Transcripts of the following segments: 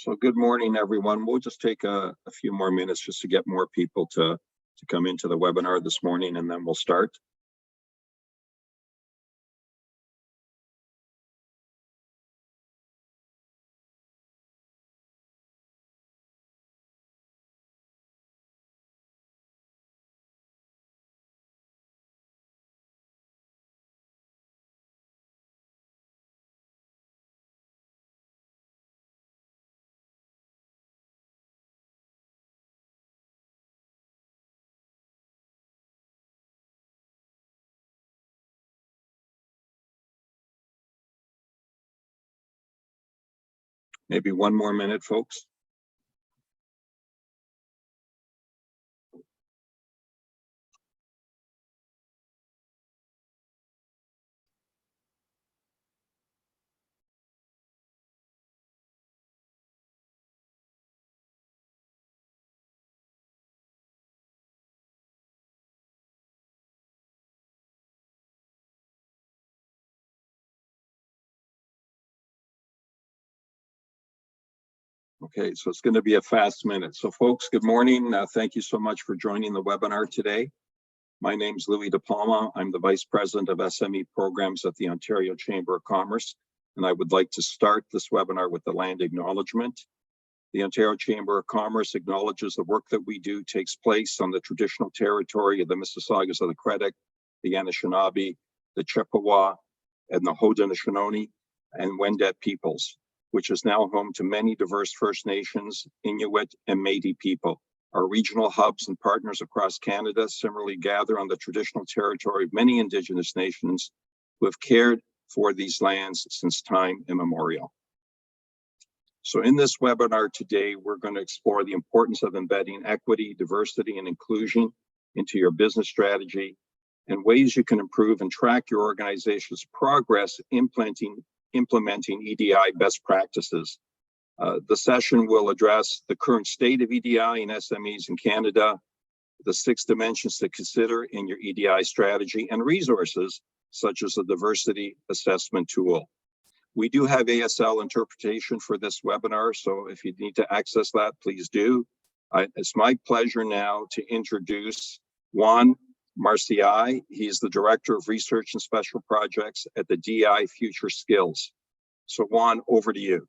So good morning, everyone. We'll just take a few more minutes just to get more people to come into the webinar this morning, and then we'll start. Maybe one more minute, folks. Okay, so it's going to be a fast minute. So folks, good morning. Thank you so much for joining the webinar today. My name is Louis De Palma. I'm the Vice President of SME Programs at the Ontario Chamber of Commerce, and I would like to start this webinar with the land acknowledgement. The Ontario Chamber of Commerce acknowledges the work that we do takes place on the traditional territory of the Mississaugas of the Credit, the Anishinaabe, the Chippewa, and the Haudenosaunee and Wendat peoples, which is now home to many diverse First Nations, Inuit, and Métis people. Our regional hubs and partners across Canada similarly gather on the traditional territory of many Indigenous nations who have cared for these lands since time immemorial. So in this webinar today, we're going to explore the importance of embedding equity, diversity, and inclusion into your business strategy and ways you can improve and track your organization's progress implementing EDI best practices. The session will address the current state of EDI and SMEs in Canada, the 6 dimensions to consider in your EDI strategy, and resources such as the diversity assessment tool. We do have ASL interpretation for this webinar, so if you need to access that, please do. It's my pleasure now to introduce Juan Marciai. He's the Director of Research and Special Projects at the DI Future Skills. So Juan, over to you.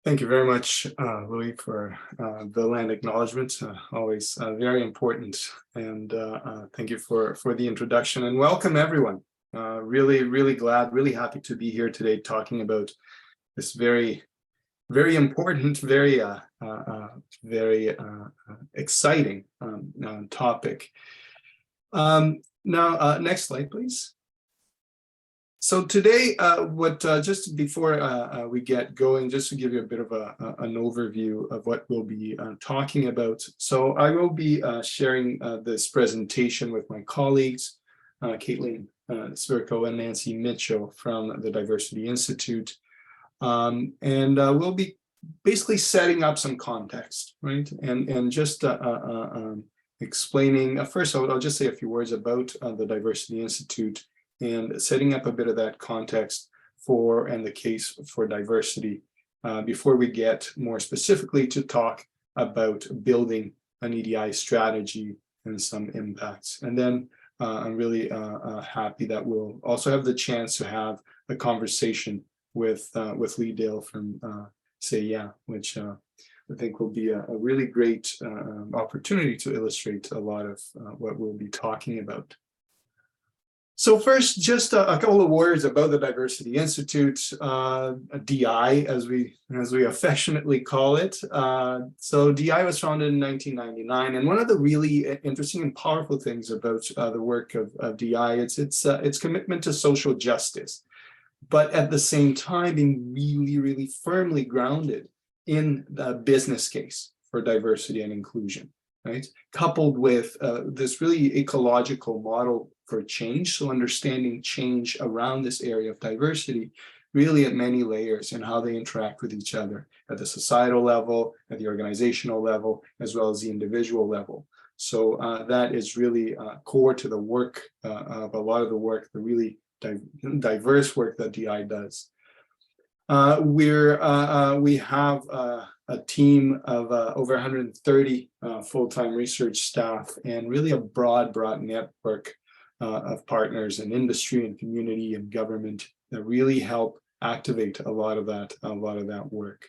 Thank you very much, Louis, for the land acknowledgement. Always very important. And thank you for the introduction, and welcome everyone. Really glad, really happy to be here today talking about this very important, very exciting topic. Now, next slide, please. So today, just before we get going, just to give you a bit of an overview of what we'll be talking about. So I will be sharing this presentation with my colleagues, Caitlin Svirko and Nancy Mitchell from the Diversity Institute. And we'll be basically setting up some context, right? And just explaining, first I'll just say a few words about the Diversity Institute and setting up a bit of that context for and the case for diversity before we get more specifically to talk about building an EDI strategy and some impacts. And then I'm really happy that we'll also have the chance to have a conversation with Lee Dale from Say Yeah, which I think will be a really great opportunity to illustrate a lot of what we'll be talking about. So first, just a couple of words about the Diversity Institute, DI, as we affectionately call it. So DI was founded in 1999, and one of the really interesting and powerful things about the work of DI is its commitment to social justice, but at the same time being really firmly grounded in the business case for diversity and inclusion, right? Coupled with this really ecological model for change, so understanding change around this area of diversity, really at many layers and how they interact with each other at the societal level, at the organizational level, as well as the individual level. So that is really core to the work of a lot of the work, the really diverse work that DI does. We have a team of over 130 full-time research staff, and really a broad network of partners in industry and community and government that really help activate a lot of that work.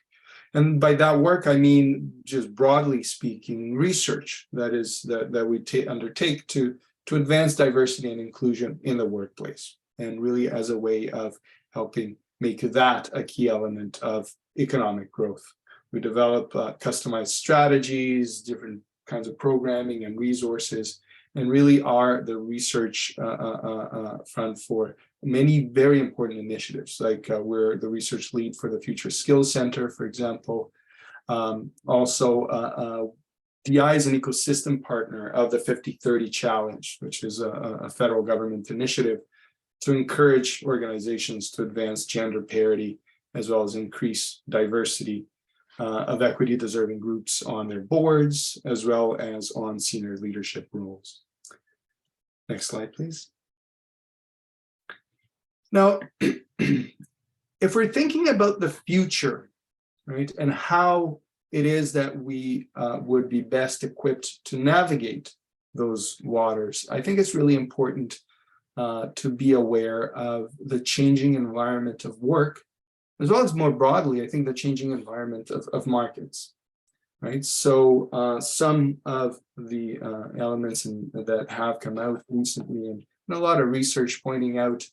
And by that work, I mean, just broadly speaking, research that we undertake to advance diversity and inclusion in the workplace, and really as a way of helping make that a key element of economic growth. We develop customized strategies, different kinds of programming and resources, and really are the research front for many very important initiatives, like we're the research lead for the Future Skills Center, for example. Also, DI is an ecosystem partner of the 50-30 Challenge, which is a federal government initiative to encourage organizations to advance gender parity, as well as increase diversity of equity deserving groups on their boards, as well as on senior leadership roles. Next slide, please. Now, if we're thinking about the future, right, and how it is that we would be best equipped to navigate those waters, I think it's really important to be aware of the changing environment of work, as well as more broadly, I think the changing environment of markets, right? So some of the elements that have come out recently, and a lot of research pointing out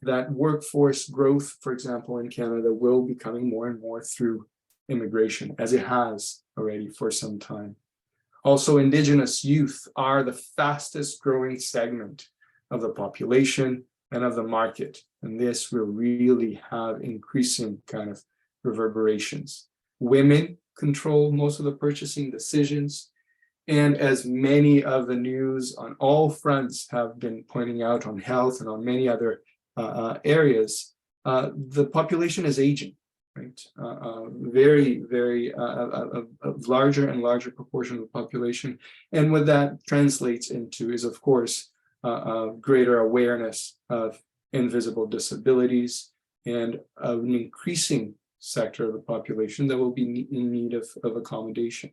that workforce growth, for example, in Canada will be coming more and more through immigration, as it has already for some time. Also, Indigenous youth are the fastest growing segment of the population and of the market. And this will really have increasing kind of reverberations. Women control most of the purchasing decisions. And as many of the news on all fronts have been pointing out on health and on many other areas, the population is aging, right? Very a larger and larger proportion of the population. And what that translates into is, of course, greater awareness of invisible disabilities and of an increasing sector of the population that will be in need of accommodation.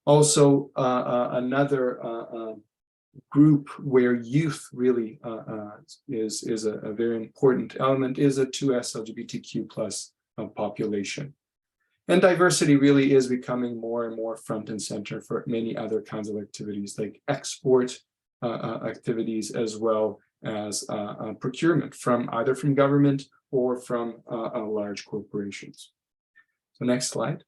Also, another group where youth really is a very important element is a 2S LGBTQ plus population. And diversity really is becoming more and more front and center for many other kinds of activities, like export activities, as well as procurement from either from government or from large corporations. So next slide.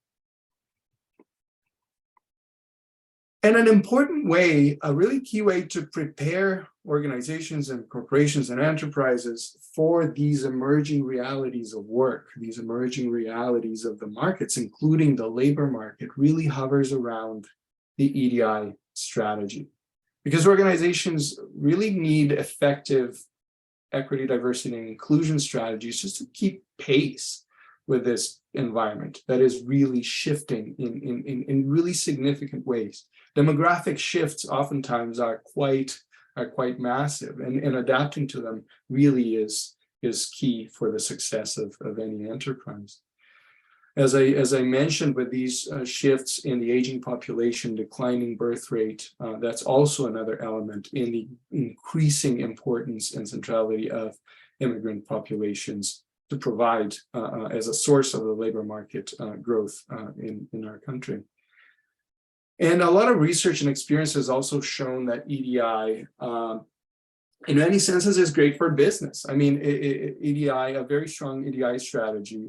And an important way, a really key way to prepare organizations and corporations and enterprises for these emerging realities of work, these emerging realities of the markets, including the labor market, really hovers around the EDI strategy. Because organizations really need effective equity, diversity, and inclusion strategies just to keep pace with this environment that is really shifting in really significant ways. Demographic shifts oftentimes are quite massive, and adapting to them really is key for the success of any enterprise. As I mentioned, with these shifts in the aging population, declining birth rate, that's also another element in the increasing importance and centrality of immigrant populations to provide as a source of the labor market growth in our country. And a lot of research and experience has also shown that EDI, in many senses, is great for business. I mean, EDI, a very strong EDI strategy,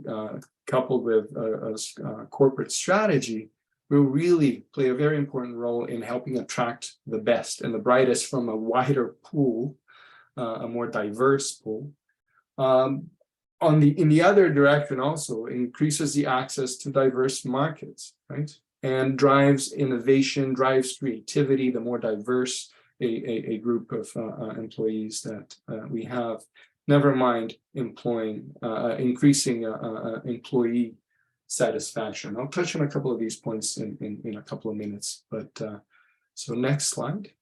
coupled with a corporate strategy, will really play a very important role in helping attract the best and the brightest from a wider pool, a more diverse pool. In the other direction, also increases the access to diverse markets, right? And drives innovation, drives creativity. The more diverse a group of employees that we have, never mind increasing employee satisfaction. I'll touch on a couple of these points in a couple of minutes, but so next slide.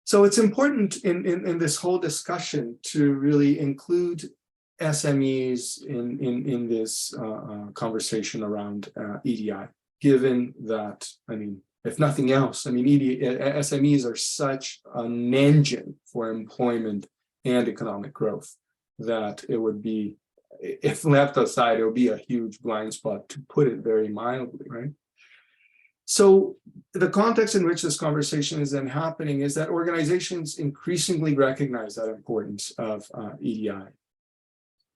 So it's important in this whole discussion to really include SMEs in this conversation around EDI, given that, I mean, if nothing else, I mean, SMEs are such an engine for employment and economic growth that it would be, if left aside, it would be a huge blind spot, to put it very mildly, right? So the context in which this conversation is then happening is that organizations increasingly recognize that importance of EDI.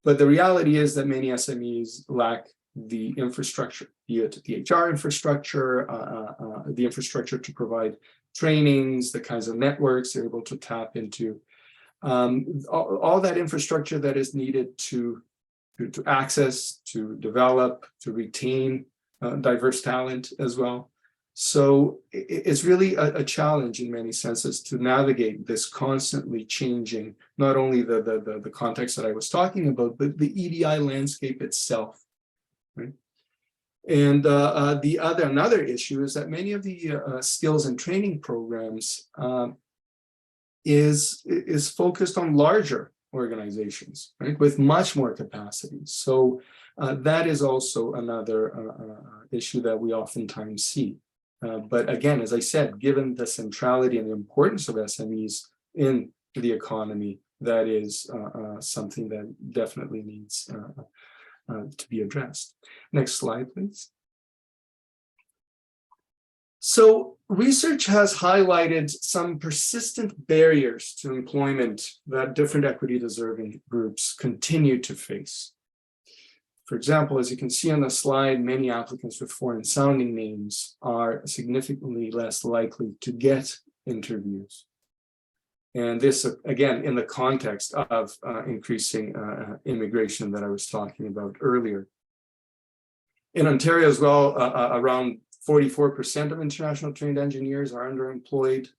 But the reality is that many SMEs lack the infrastructure, be it the HR infrastructure, the infrastructure to provide trainings, the kinds of networks they're able to tap into, all that infrastructure that is needed to access, to develop, to retain diverse talent as well. So it's really a challenge in many senses to navigate this constantly changing, not only the context that I was talking about, but the EDI landscape itself, right? And another issue is that many of the skills and training programs is focused on larger organizations, right, with much more capacity. So that is also another issue that we oftentimes see. But again, as I said, given the centrality and the importance of SMEs in the economy, that is something that definitely needs to be addressed. Next slide, please. So research has highlighted some persistent barriers to employment that different equity deserving groups continue to face. For example, as you can see on the slide, many applicants with foreign sounding names are significantly less likely to get interviews. And this, again, in the context of increasing immigration that I was talking about earlier. In Ontario as well, around 44% of international trained engineers are underemployed.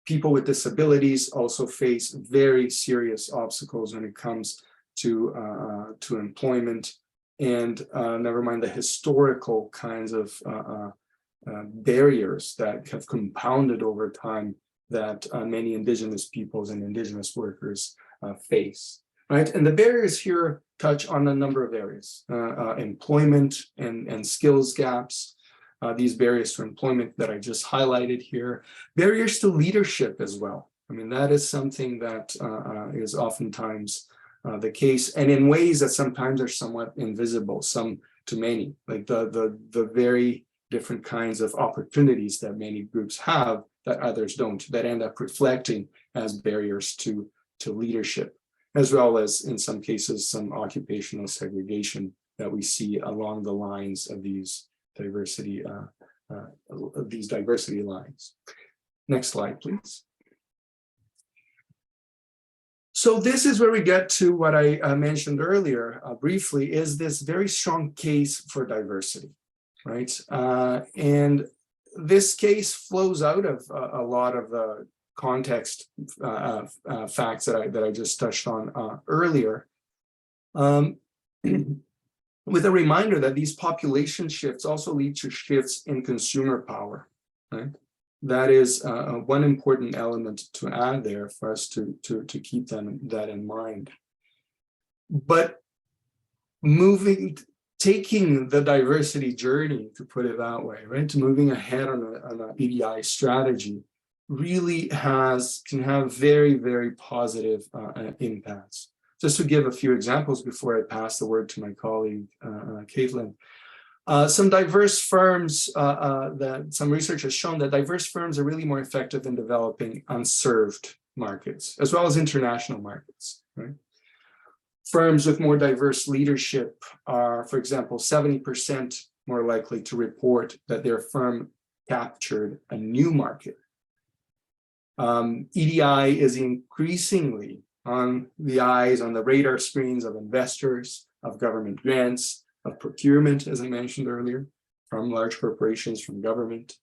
People with disabilities also face very serious obstacles when it comes to employment, and never mind the historical kinds of barriers that have compounded over time that many Indigenous peoples and Indigenous workers face, right? And the barriers here touch on a number of areas, employment and skills gaps, these barriers to employment that I just highlighted here, barriers to leadership as well. I mean, that is something that is oftentimes the case, and in ways that sometimes are somewhat invisible, some to many, like the very different kinds of opportunities that many groups have that others don't, that end up reflecting as barriers to leadership, as well as in some cases some occupational segregation that we see along the lines of these diversity lines. Next slide, please. So this is where we get to what I mentioned earlier briefly, is this very strong case for diversity, right? And this case flows out of a lot of the context facts that I just touched on earlier, with a reminder that these population shifts also lead to shifts in consumer power, right? That is one important element to add there for us to keep that in mind. But taking the diversity journey, to put it that way, right, to moving ahead on an EDI strategy really can have very, very positive impacts. Just to give a few examples before I pass the word to my colleague, Caitlin. Some diverse firms, some research has shown that diverse firms are really more effective in developing unserved markets, as well as international markets, right? Firms with more diverse leadership are, for example, 70% more likely to report that their firm captured a new market. EDI is increasingly on the eyes, on the radar screens of investors, of government grants, of procurement, as I mentioned earlier, from large corporations, from government.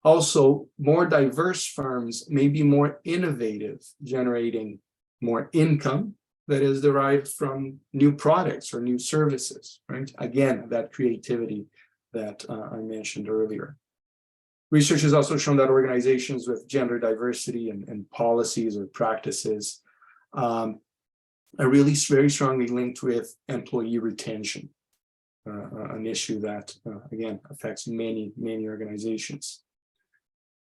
Also, more diverse firms may be more innovative, generating more income that is derived from new products or new services, right? Again, that creativity that I mentioned earlier. Research has also shown that organizations with gender diversity and policies or practices are really very strongly linked with employee retention, an issue that, again, affects many organizations.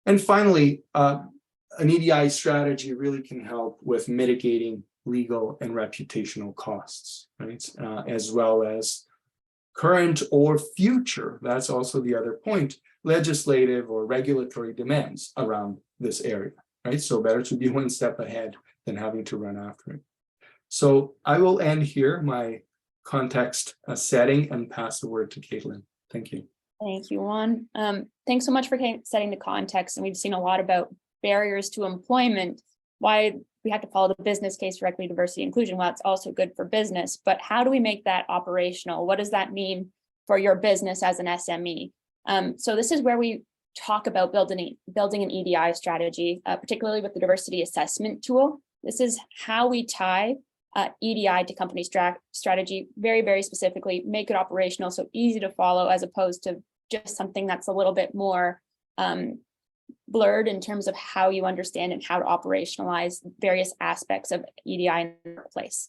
And finally, an EDI strategy really can help with mitigating legal and reputational costs, right? As well as current or future, that's also the other point, legislative or regulatory demands around this area, right? So better to be one step ahead than having to run after it. So I will end here my context setting and pass the word to Caitlin. Thank you. Thank you, Juan. Thanks so much for setting the context. And we've seen a lot about barriers to employment, why we have to follow the business case for equity, diversity, inclusion. Well, it's also good for business, but how do we make that operational? What does that mean for your business as an SME? So this is where we talk about building an EDI strategy, particularly with the diversity assessment tool. This is how we tie EDI to company strategy very, very specifically, make it operational, so easy to follow, as opposed to just something that's a little bit more blurred in terms of how you understand and how to operationalize various aspects of EDI in the workplace.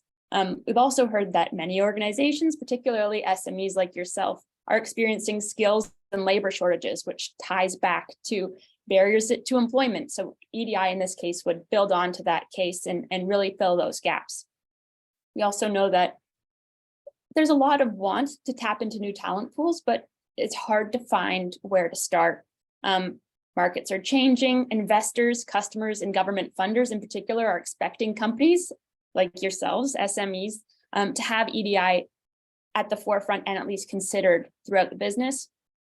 We've also heard that many organizations, particularly SMEs like yourself, are experiencing skills and labor shortages, which ties back to barriers to employment. So EDI in this case would build onto that case and really fill those gaps. We also know that there's a lot of want to tap into new talent pools, but it's hard to find where to start. Markets are changing. Investors, customers, and government funders in particular are expecting companies like yourselves, SMEs, to have EDI at the forefront and at least considered throughout the business.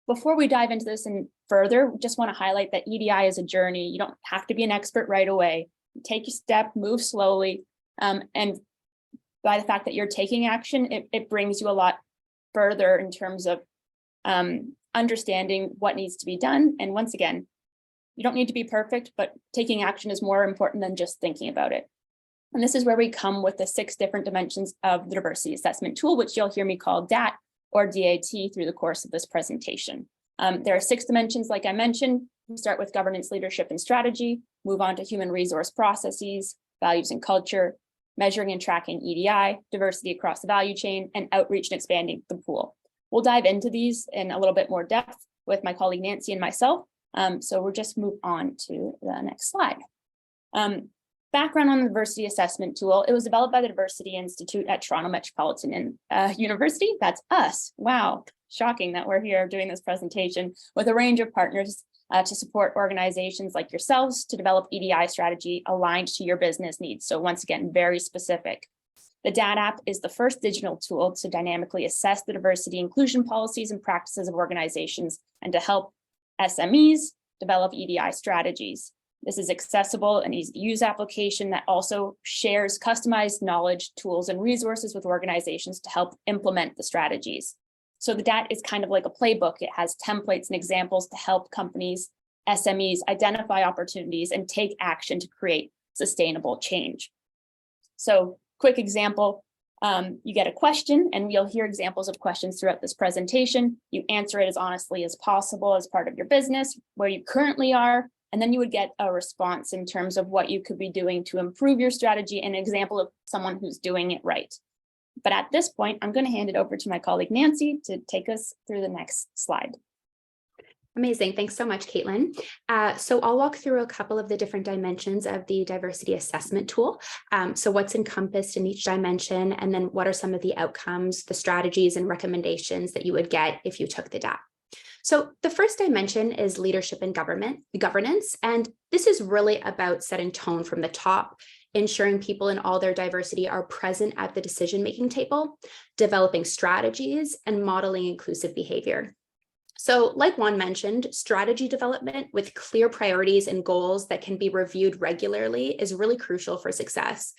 Before we dive into this and further, just want to highlight that EDI is a journey. You don't have to be an expert right away. Take your step, move slowly, and by the fact that you're taking action, it brings you a lot further in terms of understanding what needs to be done. And once again, you don't need to be perfect, but taking action is more important than just thinking about it. And this is where we come with the 6 different dimensions of the diversity assessment tool, which you'll hear me call DAT or DAT through the course of this presentation. There are 6 dimensions, like I mentioned. We start with governance, leadership, and strategy, move on to human resource processes, values and culture, measuring and tracking EDI, diversity across the value chain, and outreach and expanding the pool. We'll dive into these in a little bit more depth with my colleague Nancy and myself. So we'll just move on to the next slide. Background on the diversity assessment tool. It was developed by the Diversity Institute at Toronto Metropolitan University. That's us. Wow, shocking that we're here doing this presentation with a range of partners to support organizations like yourselves to develop EDI strategy aligned to your business needs. So once again, very specific. The DAT app is the first digital tool to dynamically assess the diversity inclusion policies and practices of organizations and to help SMEs develop EDI strategies. This is accessible and easy to use application that also shares customized knowledge, tools, and resources with organizations to help implement the strategies. So the DAT is kind of like a playbook. It has templates and examples to help companies, SMEs identify opportunities and take action to create sustainable change. So quick example, you get a question and you'll hear examples of questions throughout this presentation. You answer it as honestly as possible as part of your business, where you currently are, and then you would get a response in terms of what you could be doing to improve your strategy, and an example of someone who's doing it right. But at this point, I'm going to hand it over to my colleague Nancy to take us through the next slide. Amazing. Thanks so much, Caitlin. So I'll walk through a couple of the different dimensions of the diversity assessment tool. So what's encompassed in each dimension, and then what are some of the outcomes, the strategies and recommendations that you would get if you took the DAT. So the first dimension is leadership and governance, and this is really about setting tone from the top, ensuring people in all their diversity are present at the decision-making table, developing strategies, and modeling inclusive behavior. So like Juan mentioned, strategy development with clear priorities and goals that can be reviewed regularly is really crucial for success.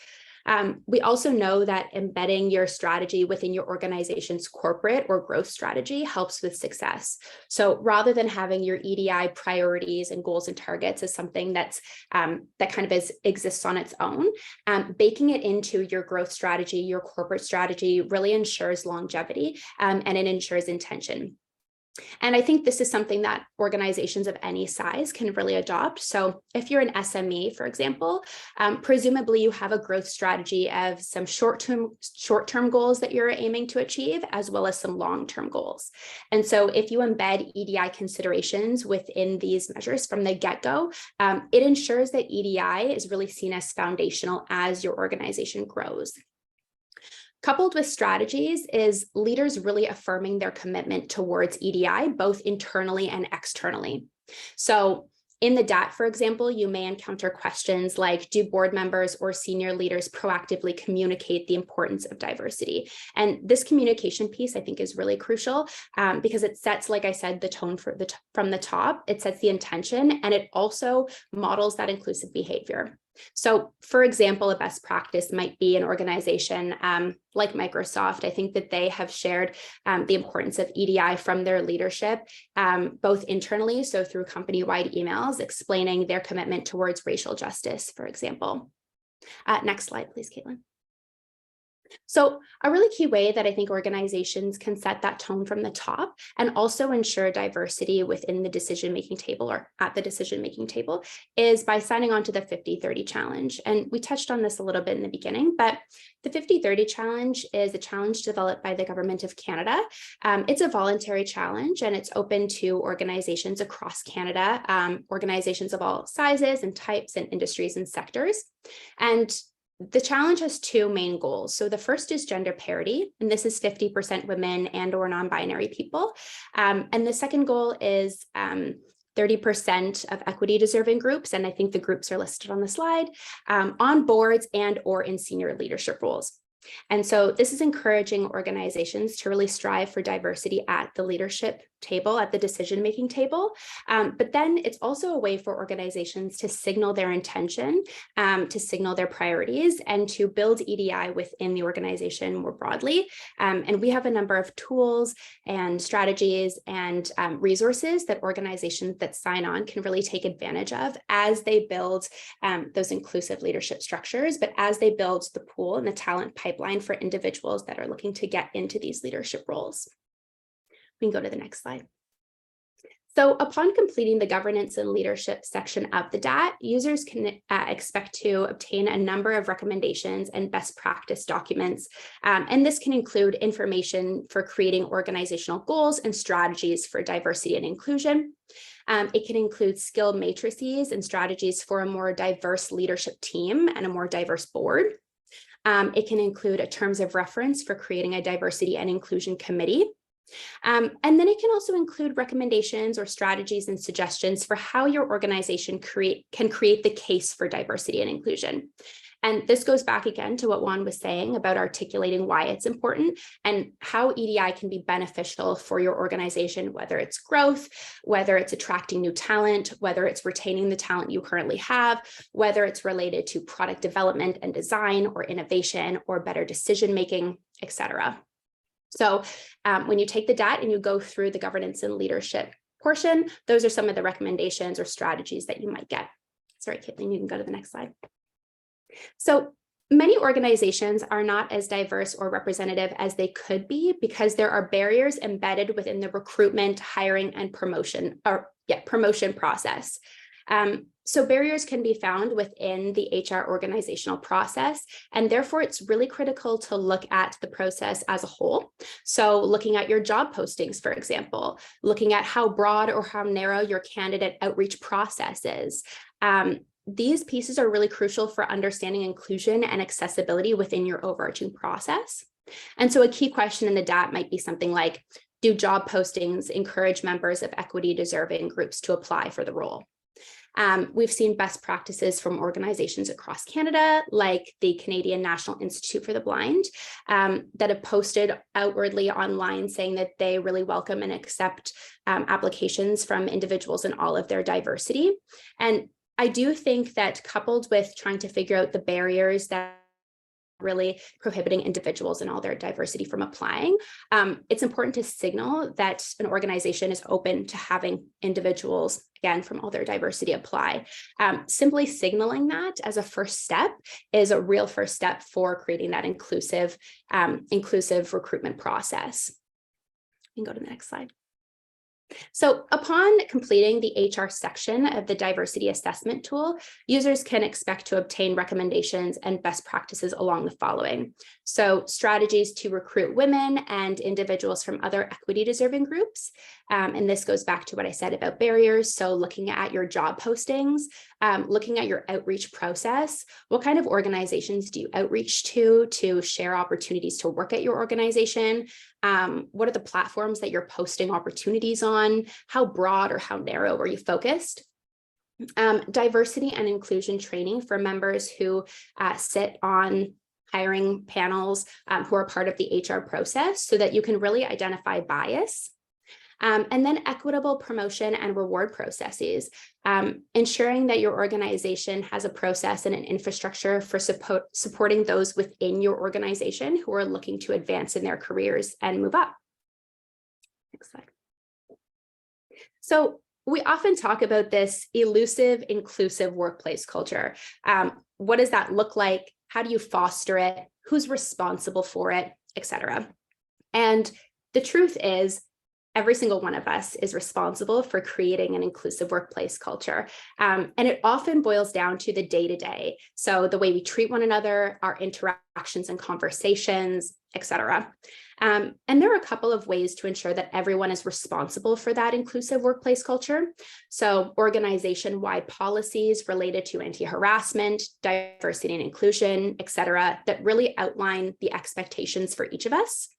We also know that embedding your strategy within your organization's corporate or growth strategy helps with success. So rather than having your EDI priorities and goals and targets as something that kind of exists on its own, baking it into your growth strategy, your corporate strategy really ensures longevity, and it ensures intention. And I think this is something that organizations of any size can really adopt. So if you're an SME, for example, presumably you have a growth strategy of some short-term goals that you're aiming to achieve, as well as some long-term goals. And so if you embed EDI considerations within these measures from the get-go, it ensures that EDI is really seen as foundational as your organization grows. Coupled with strategies is leaders really affirming their commitment towards EDI, both internally and externally. So in the DAT, for example, you may encounter questions like, do board members or senior leaders proactively communicate the importance of diversity? And this communication piece, I think, is really crucial because it sets, like I said, the tone from the top. It sets the intention, and it also models that inclusive behavior. So, for example, a best practice might be an organization like Microsoft. I think that they have shared the importance of EDI from their leadership, both internally, so through company-wide emails explaining their commitment towards racial justice, for example. Next slide, please, Caitlin. So a really key way that I think organizations can set that tone from the top and also ensure diversity within the decision-making table or at the decision-making table is by signing on to the 50-30 challenge. And we touched on this a little bit in the beginning, but the 50-30 challenge is a challenge developed by the Government of Canada. It's a voluntary challenge, and it's open to organizations across Canada, organizations of all sizes and types and industries and sectors. And the challenge has two main goals. So the first is gender parity, and this is 50% women and or non-binary people. And the second goal is 30% of equity deserving groups, and I think the groups are listed on the slide, on boards and or in senior leadership roles. And so this is encouraging organizations to really strive for diversity at the leadership table, at the decision-making table. But then it's also a way for organizations to signal their intention, to signal their priorities, and to build EDI within the organization more broadly. And we have a number of tools and strategies and resources that organizations that sign on can really take advantage of as they build those inclusive leadership structures, but as they build the pool and the talent pipeline for individuals that are looking to get into these leadership roles. We can go to the next slide. So upon completing the governance and leadership section of the DAT, users can expect to obtain a number of recommendations and best practice documents. And this can include information for creating organizational goals and strategies for diversity and inclusion. It can include skill matrices and strategies for a more diverse leadership team and a more diverse board. It can include a terms of reference for creating a diversity and inclusion committee. And then it can also include recommendations or strategies and suggestions for how your organization can create the case for diversity and inclusion. And this goes back again to what Juan was saying about articulating why it's important and how EDI can be beneficial for your organization, whether it's growth, whether it's attracting new talent, whether it's retaining the talent you currently have, whether it's related to product development and design or innovation or better decision-making, et cetera. So when you take the DAT and you go through the governance and leadership portion, those are some of the recommendations or strategies that you might get. Sorry, Caitlin, you can go to the next slide. So many organizations are not as diverse or representative as they could be because there are barriers embedded within the recruitment, hiring, and promotion process. So barriers can be found within the HR organizational process, and therefore it's really critical to look at the process as a whole. So looking at your job postings, for example, looking at how broad or how narrow your candidate outreach process is. These pieces are really crucial for understanding inclusion and accessibility within your overarching process. And so a key question in the DAT might be something like, do job postings encourage members of equity deserving groups to apply for the role? We've seen best practices from organizations across Canada, like the Canadian National Institute for the Blind, that have posted outwardly online saying that they really welcome and accept applications from individuals in all of their diversity. And I do think that coupled with trying to figure out the barriers that really prohibiting individuals and all their diversity from applying, it's important to signal that an organization is open to having individuals, again, from all their diversity apply. Simply signaling that as a first step is a real first step for creating that inclusive recruitment process. You can go to the next slide. So upon completing the HR section of the diversity assessment tool, users can expect to obtain recommendations and best practices along the following. So strategies to recruit women and individuals from other equity deserving groups. And this goes back to what I said about barriers. So looking at your job postings, looking at your outreach process, what kind of organizations do you outreach to share opportunities to work at your organization? What are the platforms that you're posting opportunities on? How broad or how narrow are you focused? Diversity and inclusion training for members who sit on hiring panels who are part of the HR process so that you can really identify bias. And then equitable promotion and reward processes, ensuring that your organization has a process and an infrastructure for supporting those within your organization who are looking to advance in their careers and move up. Next slide. So we often talk about this elusive, inclusive workplace culture. What does that look like? How do you foster it? Who's responsible for it, et cetera? And the truth is, every single one of us is responsible for creating an inclusive workplace culture. And it often boils down to the day-to-day. So the way we treat one another, our interactions and conversations, et cetera. And there are a couple of ways to ensure that everyone is responsible for that inclusive workplace culture. So organization-wide policies related to anti-harassment, diversity and inclusion, et cetera, that really outline the expectations for each of us.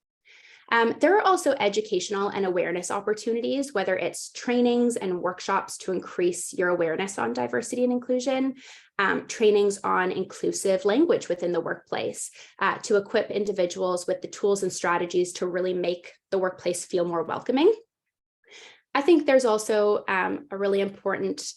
There are also educational and awareness opportunities, whether it's trainings and workshops to increase your awareness on diversity and inclusion, trainings on inclusive language within the workplace, to equip individuals with the tools and strategies to really make the workplace feel more welcoming. I think there's also a really important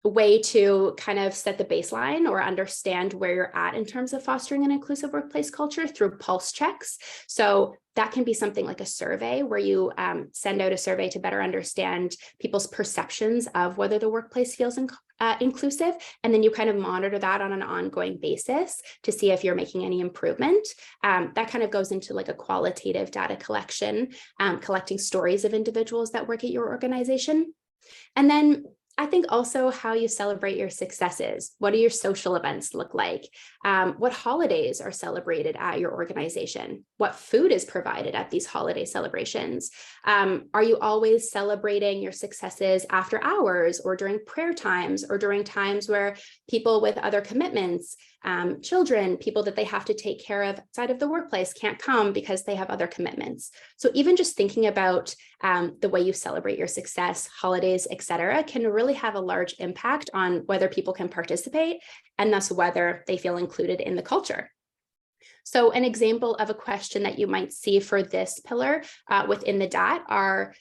way to kind of set the baseline or understand where you're at in terms of fostering an inclusive workplace culture through pulse checks. So that can be something like a survey where you send out a survey to better understand people's perceptions of whether the workplace feels inclusive. And then you kind of monitor that on an ongoing basis to see if you're making any improvement. That kind of goes into like a qualitative data collection, collecting stories of individuals that work at your organization. And then I think also how you celebrate your successes. What do your social events look like? What holidays are celebrated at your organization? What food is provided at these holiday celebrations? Are you always celebrating your successes after hours or during prayer times or during times where people with other commitments, children, people that they have to take care of outside of the workplace can't come because they have other commitments? So even just thinking about the way you celebrate your success, holidays, et cetera, can really have a large impact on whether people can participate and thus whether they feel included in the culture. So an example of a question that you might see for this pillar within the DAT are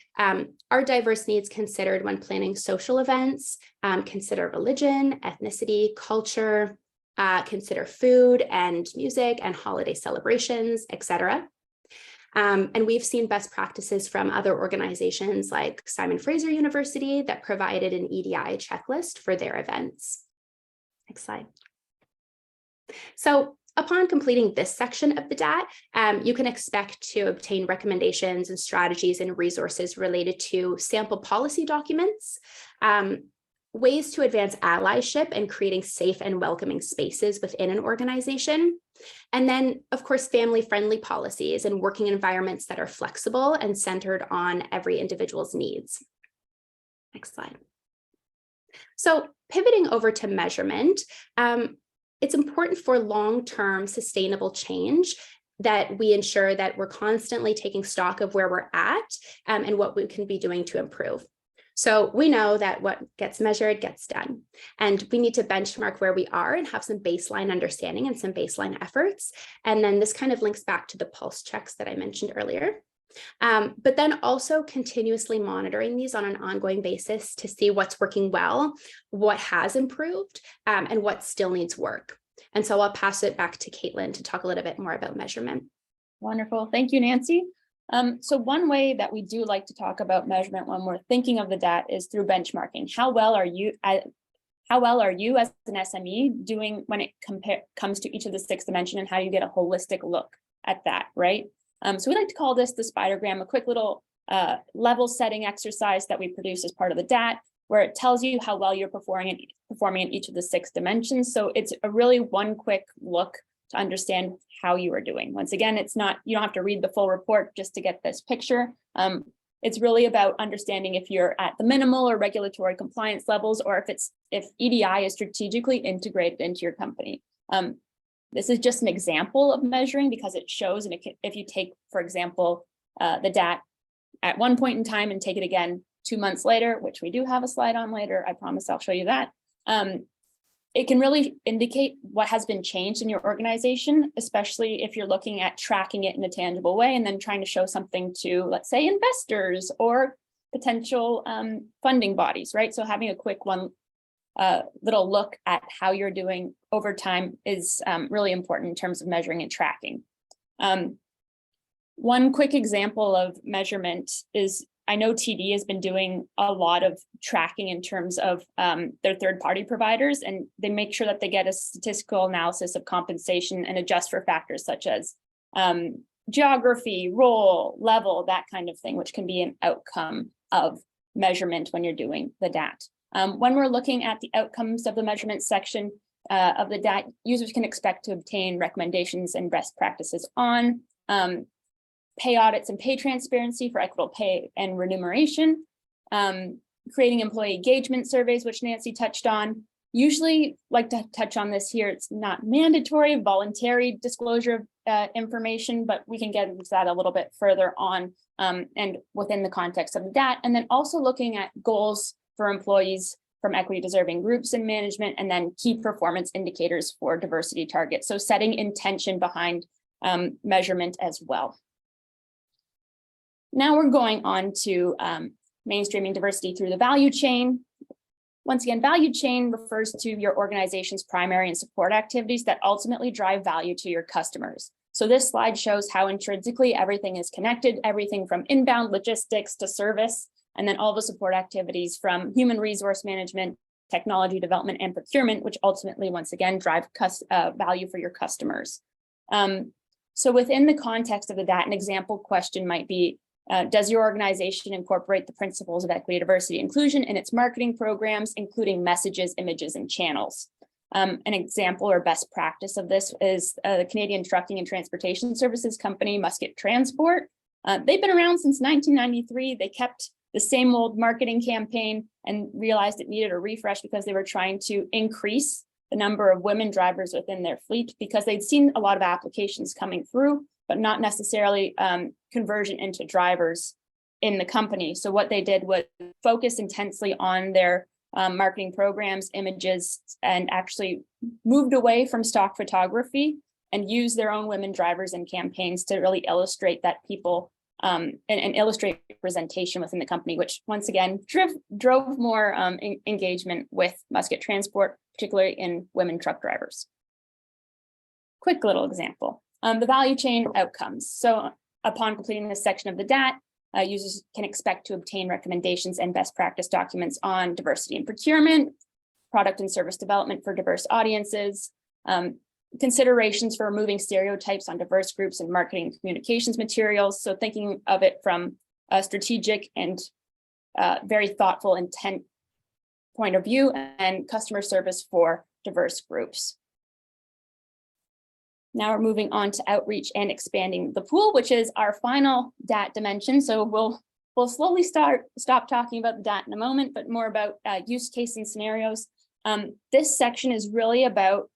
diverse needs considered when planning social events? Consider religion, ethnicity, culture, consider food and music and holiday celebrations, et cetera. And we've seen best practices from other organizations like Simon Fraser University that provided an EDI checklist for their events. Next slide. So upon completing this section of the DAT, you can expect to obtain recommendations and strategies and resources related to sample policy documents, ways to advance allyship and creating safe and welcoming spaces within an organization. And then, of course, family-friendly policies and working environments that are flexible and centered on every individual's needs. Next slide. So pivoting over to measurement, it's important for long-term sustainable change that we ensure that we're constantly taking stock of where we're at and what we can be doing to improve. So we know that what gets measured gets done, and we need to benchmark where we are and have some baseline understanding and some baseline efforts. And then this kind of links back to the pulse checks that I mentioned earlier. But then also continuously monitoring these on an ongoing basis to see what's working well, what has improved, and what still needs work. And so I'll pass it back to Caitlin to talk a little bit more about measurement. Wonderful. Thank you, Nancy. So one way that we do like to talk about measurement when we're thinking of the DAT is through benchmarking. How well are you as an SME doing when it comes to each of the 6 dimensions, and how you get a holistic look at that, right? So we like to call this the spidergram, a quick little level setting exercise that we produce as part of the DAT, where it tells you how well you're performing in each of the 6 dimensions. So it's a really one quick look to understand how you are doing. Once again, it's not, you don't have to read the full report just to get this picture. It's really about understanding if you're at the minimal or regulatory compliance levels, or if EDI is strategically integrated into your company. This is just an example of measuring because it shows, and if you take, for example, the DAT at one point in time and take it again 2 months later, which we do have a slide on later, I promise I'll show you that. It can really indicate what has been changed in your organization, especially if you're looking at tracking it in a tangible way and then trying to show something to, let's say, investors or potential funding bodies, right? So having a quick little look at how you're doing over time is really important in terms of measuring and tracking. One quick example of measurement is, I know TD has been doing a lot of tracking in terms of their third-party providers, and they make sure that they get a statistical analysis of compensation and adjust for factors such as geography, role, level, that kind of thing, which can be an outcome of measurement when you're doing the DAT. When we're looking at the outcomes of the measurement section of the DAT, users can expect to obtain recommendations and best practices on pay audits and pay transparency for equitable pay and remuneration, creating employee engagement surveys, which Nancy touched on. Usually like to touch on this here. It's not mandatory, voluntary disclosure of information, but we can get into that a little bit further on and within the context of that. And then also looking at goals for employees from equity deserving groups in management, and then key performance indicators for diversity targets. So setting intention behind measurement as well. Now we're going on to mainstreaming diversity through the value chain. Once again, value chain refers to your organization's primary and support activities that ultimately drive value to your customers. So this slide shows how intrinsically everything is connected, everything from inbound logistics to service, and then all the support activities from human resource management, technology development, and procurement, which ultimately, once again, drive value for your customers. So within the context of the DAT, an example question might be, does your organization incorporate the principles of equity, diversity, inclusion in its marketing programs, including messages, images, and channels? An example or best practice of this is the Canadian Trucking and Transportation Services company, Musket Transport. They've been around since 1993. They kept the same old marketing campaign and realized it needed a refresh because they were trying to increase the number of women drivers within their fleet because they'd seen a lot of applications coming through, but not necessarily conversion into drivers in the company. So what they did was focus intensely on their marketing programs, images, and actually moved away from stock photography and used their own women drivers in campaigns to really illustrate that people and illustrate representation within the company, which once again drove more engagement with Musket Transport, particularly in women truck drivers. Quick little example. The value chain outcomes. So upon completing this section of the DAT, users can expect to obtain recommendations and best practice documents on diversity in procurement, product and service development for diverse audiences, considerations for removing stereotypes on diverse groups and marketing and communications materials. So thinking of it from a strategic and very thoughtful intent point of view, and customer service for diverse groups. Now we're moving on to outreach and expanding the pool, which is our final DAT dimension. So we'll slowly stop talking about the DAT in a moment, but more about use case and scenarios. This section is really about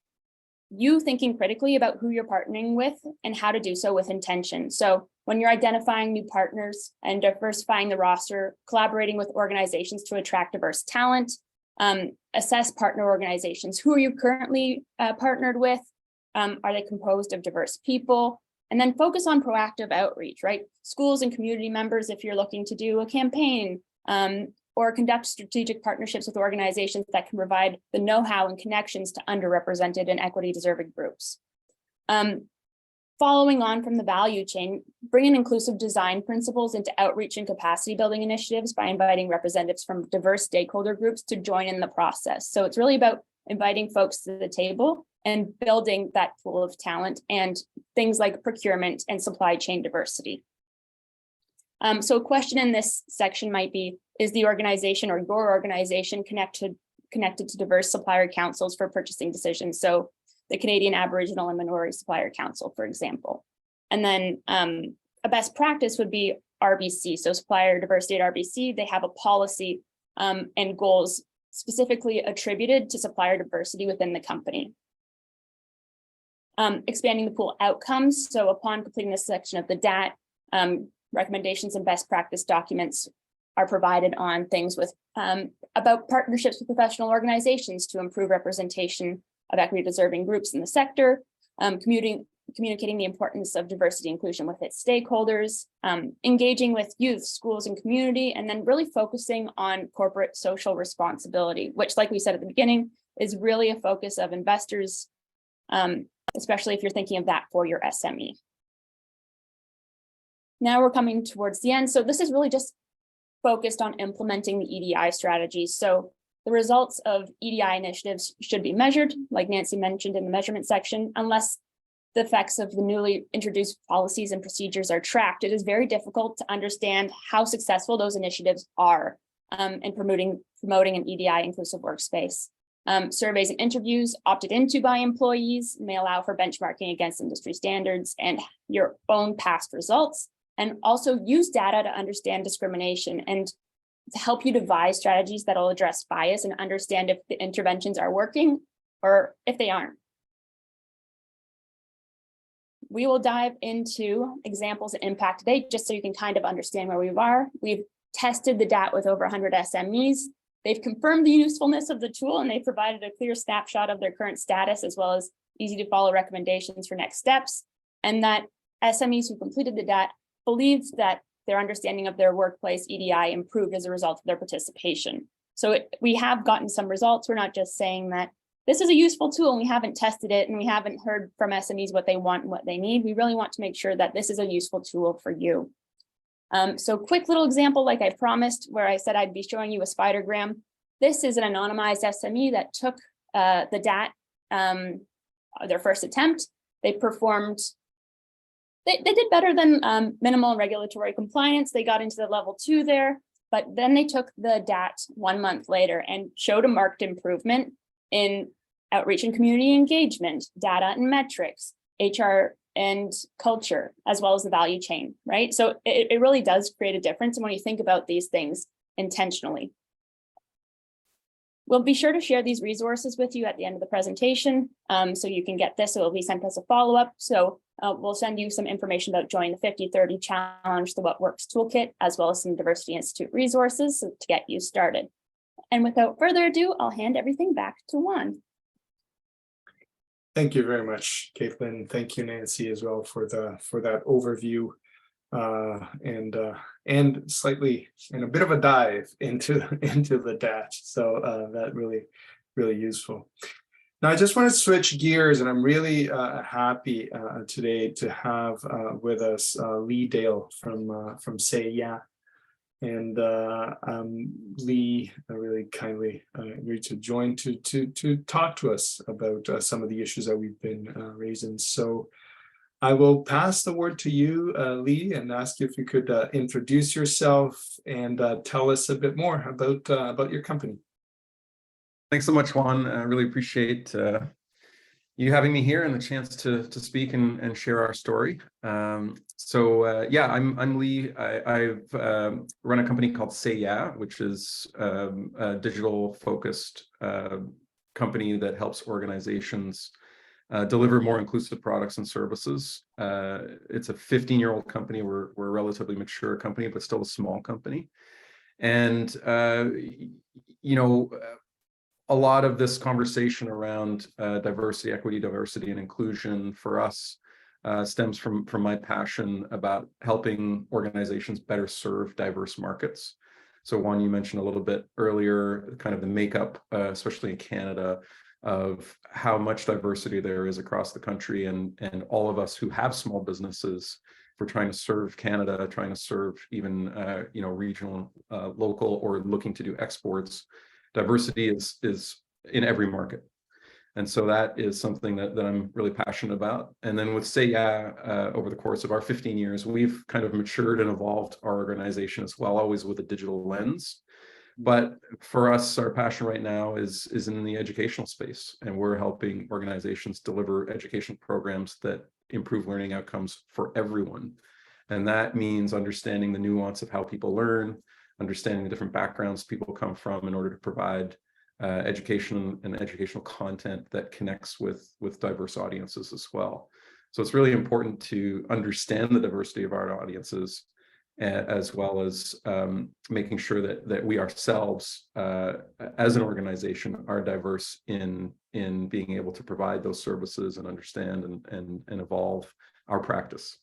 you thinking critically about who you're partnering with and how to do so with intention. So when you're identifying new partners and diversifying the roster, collaborating with organizations to attract diverse talent, assess partner organizations. Who are you currently partnered with? Are they composed of diverse people? And then focus on proactive outreach, right? Schools and community members, if you're looking to do a campaign, or conduct strategic partnerships with organizations that can provide the know-how and connections to underrepresented and equity deserving groups. Following on from the value chain, bring in inclusive design principles into outreach and capacity building initiatives by inviting representatives from diverse stakeholder groups to join in the process. So it's really about inviting folks to the table and building that pool of talent and things like procurement and supply chain diversity. So a question in this section might be, is the organization or your organization connected to diverse supplier councils for purchasing decisions? So the Canadian Aboriginal and Minority Supplier Council, for example. And then a best practice would be RBC. So supplier diversity at RBC, they have a policy and goals specifically attributed to supplier diversity within the company. Expanding the pool outcomes. So upon completing this section of the DAT, recommendations and best practice documents are provided on things with about partnerships with professional organizations to improve representation of equity deserving groups in the sector, communicating the importance of diversity inclusion with its stakeholders, engaging with youth, schools, and community, and then really focusing on corporate social responsibility, which, like we said at the beginning, is really a focus of investors, especially if you're thinking of that for your SME. Now we're coming towards the end. So this is really just focused on implementing the EDI strategy. So the results of EDI initiatives should be measured, like Nancy mentioned in the measurement section, unless the effects of the newly introduced policies and procedures are tracked. It is very difficult to understand how successful those initiatives are in promoting an EDI inclusive workspace. Surveys and interviews opted into by employees may allow for benchmarking against industry standards and your own past results, and also use data to understand discrimination and to help you devise strategies that will address bias and understand if the interventions are working or if they aren't. We will dive into examples of impact today, just so you can kind of understand where we are. We've tested the DAT with over 100 SMEs. They've confirmed the usefulness of the tool, and they've provided a clear snapshot of their current status, as well as easy to follow recommendations for next steps. And that SMEs who completed the DAT believed that their understanding of their workplace EDI improved as a result of their participation. So we have gotten some results. We're not just saying that this is a useful tool and we haven't tested it and we haven't heard from SMEs what they want and what they need. We really want to make sure that this is a useful tool for you. So quick little example, like I promised, where I said I'd be showing you a spidergram. This is an anonymized SME that took the DAT, their first attempt. They performed, they did better than minimal regulatory compliance. They got into the level 2 there, but then they took the DAT 1 month later and showed a marked improvement in outreach and community engagement, data and metrics, HR and culture, as well as the value chain, right? So it really does create a difference. And when you think about these things intentionally, we'll be sure to share these resources with you at the end of the presentation. So you can get this, it will be sent as a follow-up. So we'll send you some information about joining the 50-30 challenge, the What Works toolkit, as well as some Diversity Institute resources to get you started. And without further ado, I'll hand everything back to Juan. Thank you very much, Caitlin. Thank you, Nancy, as well for that overview and slightly in a bit of a dive into the DAT. So that really useful. Now I just want to switch gears, and I'm really happy today to have with us Lee Dale from Say Yeah. And Lee really kindly agreed to join to talk to us about some of the issues that we've been raising. So I will pass the word to you, Lee, and ask you if you could introduce yourself and tell us a bit more about your company. Thanks so much, Juan. I really appreciate you having me here and the chance to speak and share our story. Yeah, I'm Lee. I've run a company called Say Yeah, which is a digital-focused company that helps organizations deliver more inclusive products and services. It's a 15-year-old company. We're a relatively mature company, but still a small company. And a lot of this conversation around diversity, equity, diversity, and inclusion for us stems from my passion about helping organizations better serve diverse markets. So Juan, you mentioned a little bit earlier, kind of the makeup, especially in Canada, of how much diversity there is across the country, and all of us who have small businesses, if we're trying to serve Canada, trying to serve even regional, local, or looking to do exports. Diversity is in every market. And so that is something that I'm really passionate about. And then with Say Yeah, over the course of our 15 years, we've kind of matured and evolved our organization as well, always with a digital lens. But for us, our passion right now is in the educational space, and we're helping organizations deliver education programs that improve learning outcomes for everyone. And that means understanding the nuance of how people learn, understanding the different backgrounds people come from in order to provide education and educational content that connects with diverse audiences as well. So it's really important to understand the diversity of our audiences, as well as making sure that we ourselves, as an organization, are diverse in being able to provide those services and understand and evolve our practice.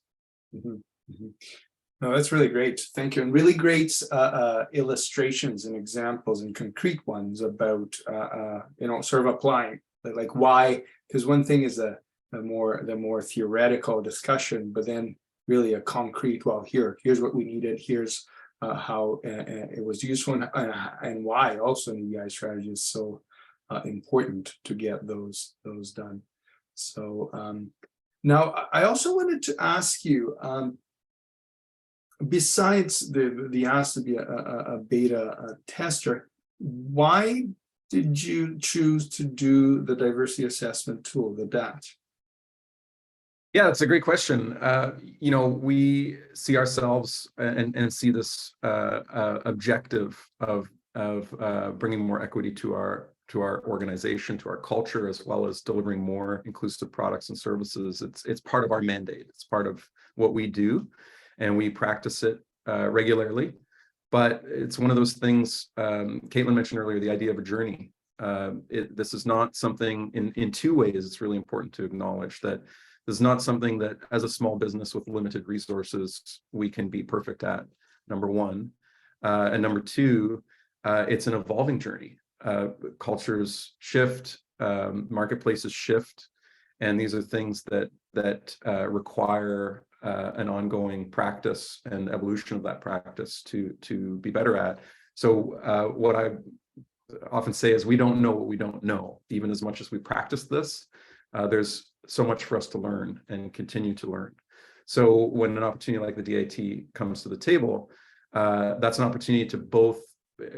No, that's really great. Thank you. And really great illustrations and examples and concrete ones about, sort of applying, like why, because one thing is the more theoretical discussion, but then really a concrete, well, here's what we needed, here's how it was useful, and why also an EDI strategy is so important to get those done. So now I also wanted to ask you, besides the ask to be a beta tester, why did you choose to do the diversity assessment tool, the DAT? Yeah, that's a great question. We see ourselves and see this objective of bringing more equity to our organization, to our culture, as well as delivering more inclusive products and services. It's part of our mandate. It's part of what we do, and we practice it regularly. But it's one of those things, Caitlin mentioned earlier, the idea of a journey. This is not something, in two ways, it's really important to acknowledge that this is not something that, as a small business with limited resources, we can be perfect at, number one. And number two, it's an evolving journey. Cultures shift, marketplaces shift, and these are things that require an ongoing practice and evolution of that practice to be better at. So what I often say is, we don't know what we don't know. Even as much as we practice this, there's so much for us to learn and continue to learn. So when an opportunity like the DAT comes to the table, that's an opportunity to both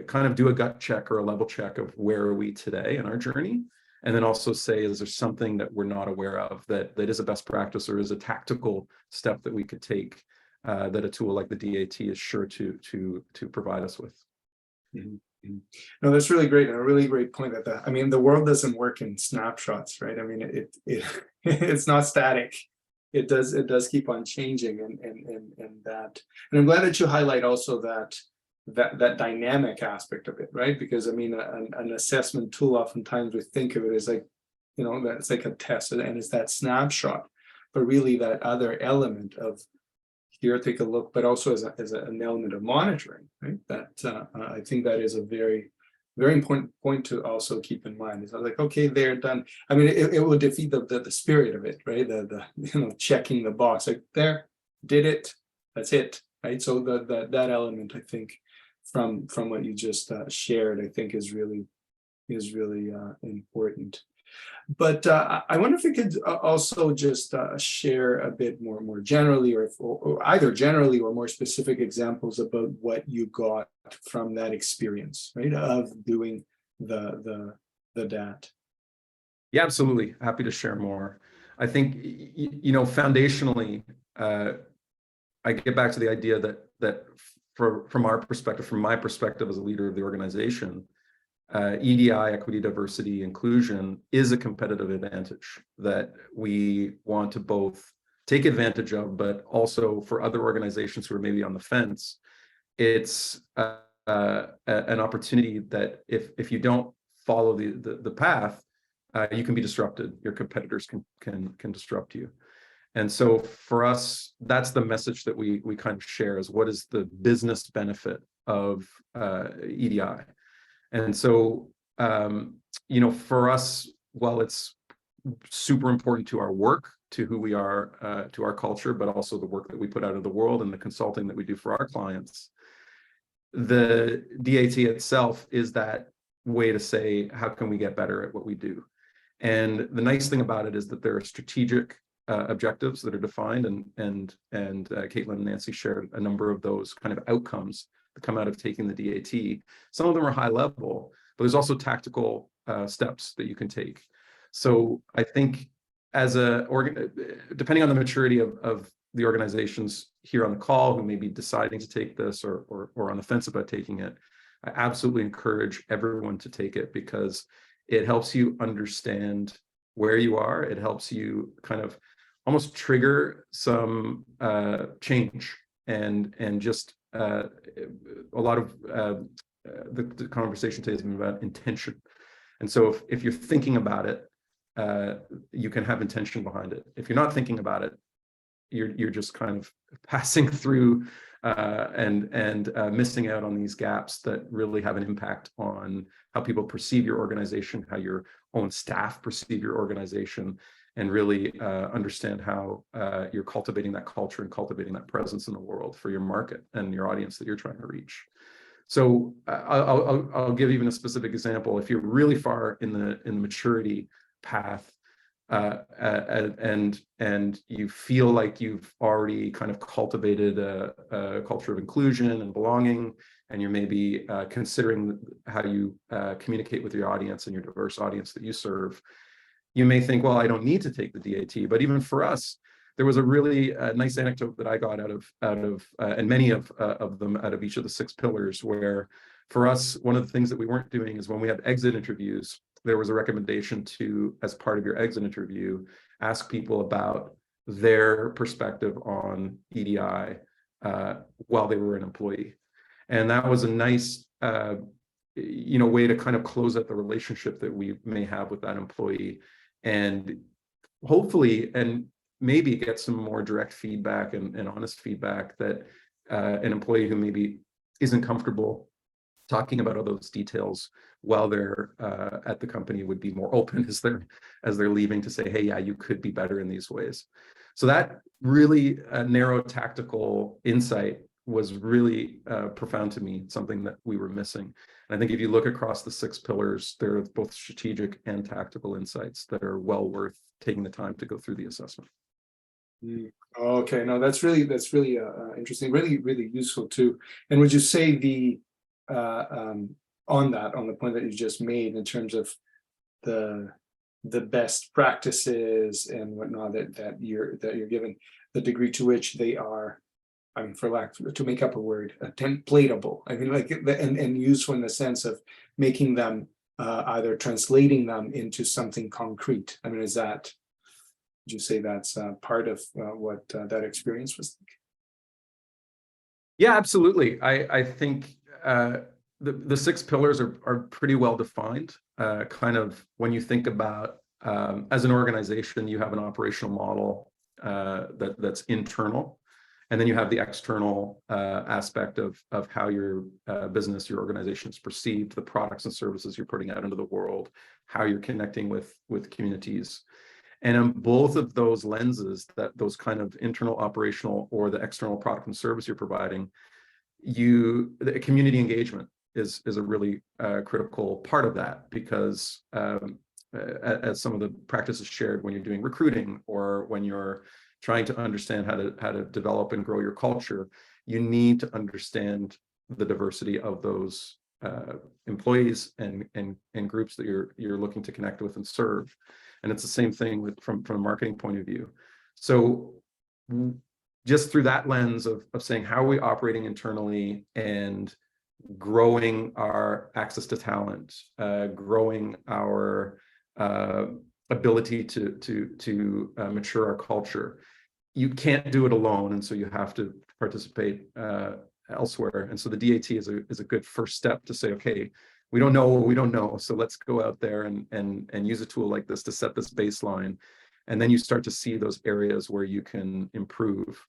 kind of do a gut check or a level check of where are we today in our journey, and then also say, is there something that we're not aware of that is a best practice or is a tactical step that we could take that a tool like the DAT is sure to provide us with. No, that's really great, and a really great point. The world doesn't work in snapshots, right? I mean, it's not static. It does keep on changing, and that. And I'm glad that you highlight also that dynamic aspect of it, right? Because I mean, an assessment tool, oftentimes we think of it as like, that's like a test, and it's that snapshot, but really that other element of, here, take a look, but also as an element of monitoring, right? That I think that is a very, very important point to also keep in mind. It's not like, okay, they're done. I mean, it will defeat the spirit of it, right? The checking the box, like, there, did it, that's it, right? So that element, I think, from what you just shared, I think is really important. But I wonder if you could also just share a bit more generally, or either generally or more specific examples about what you got from that experience, right, of doing the DAT. Yeah, absolutely. Happy to share more. I think, foundationally, I get back to the idea that from our perspective, from my perspective as a leader of the organization, EDI, equity, diversity, inclusion, is a competitive advantage that we want to both take advantage of, but also for other organizations who are maybe on the fence, it's an opportunity that if you don't follow the path, you can be disrupted. Your competitors can disrupt you. And so for us, that's the message that we kind of share, is what is the business benefit of EDI. And so, for us, while it's super important to our work, to who we are, to our culture, but also the work that we put out in the world and the consulting that we do for our clients, the DAT itself is that way to say, how can we get better at what we do? And the nice thing about it is that there are strategic objectives that are defined, and Caitlin and Nancy shared a number of those kind of outcomes that come out of taking the DAT. Some of them are high level, but there's also tactical steps that you can take. So I think depending on the maturity of the organizations here on the call who may be deciding to take this or on the fence about taking it, I absolutely encourage everyone to take it, because it helps you understand where you are. It helps you kind of almost trigger some change, and just a lot of the conversation today has been about intention. And so if you're thinking about it, you can have intention behind it. If you're not thinking about it, you're just kind of passing through and missing out on these gaps that really have an impact on how people perceive your organization, how your own staff perceive your organization, and really understand how you're cultivating that culture and cultivating that presence in the world for your market and your audience that you're trying to reach. So I'll give even a specific example. If you're really far in the maturity path, and you feel like you've already kind of cultivated a culture of inclusion and belonging, and you're maybe considering how you communicate with your audience and your diverse audience that you serve, you may think, well, I don't need to take the DAT. But even for us, there was a really nice anecdote that I got out of and many of them out of each of the 6 pillars, where for us, one of the things that we weren't doing is when we have exit interviews, there was a recommendation to, as part of your exit interview, ask people about their perspective on EDI while they were an employee. And that was a nice way to kind of close out the relationship that we may have with that employee, and hopefully and maybe get some more direct feedback and honest feedback that an employee who maybe isn't comfortable talking about all those details while they're at the company would be more open as they're leaving to say, hey, yeah, you could be better in these ways. So that really narrow tactical insight was really profound to me, something that we were missing. And I think if you look across the 6 pillars, there are both strategic and tactical insights that are well worth taking the time to go through the assessment. Okay, no, that's really interesting, really useful too. And would you say on the point that you just made in terms of the best practices and whatnot that you're given, the degree to which they are, I mean, for lack to make up a word, templatable. I mean, like, and useful in the sense of making them either translating them into something concrete. I mean, would you say that's part of what that experience was like? Yeah, absolutely. I think the 6 pillars are pretty well defined. Kind of when you think about as an organization, you have an operational model that's internal, and then you have the external aspect of how your business, your organization is perceived, the products and services you're putting out into the world, how you're connecting with communities. And in both of those lenses, those kind of internal operational or the external product and service you're providing, the community engagement is a really critical part of that, because as some of the practices shared, when you're doing recruiting or when you're trying to understand how to develop and grow your culture, you need to understand the diversity of those employees and groups that you're looking to connect with and serve. And it's the same thing from a marketing point of view. So just through that lens of saying, how are we operating internally and growing our access to talent, growing our ability to mature our culture. You can't do it alone, and so you have to participate elsewhere. And so the DAT is a good first step to say, okay, we don't know what we don't know, so let's go out there and use a tool like this to set this baseline. And then you start to see those areas where you can improve.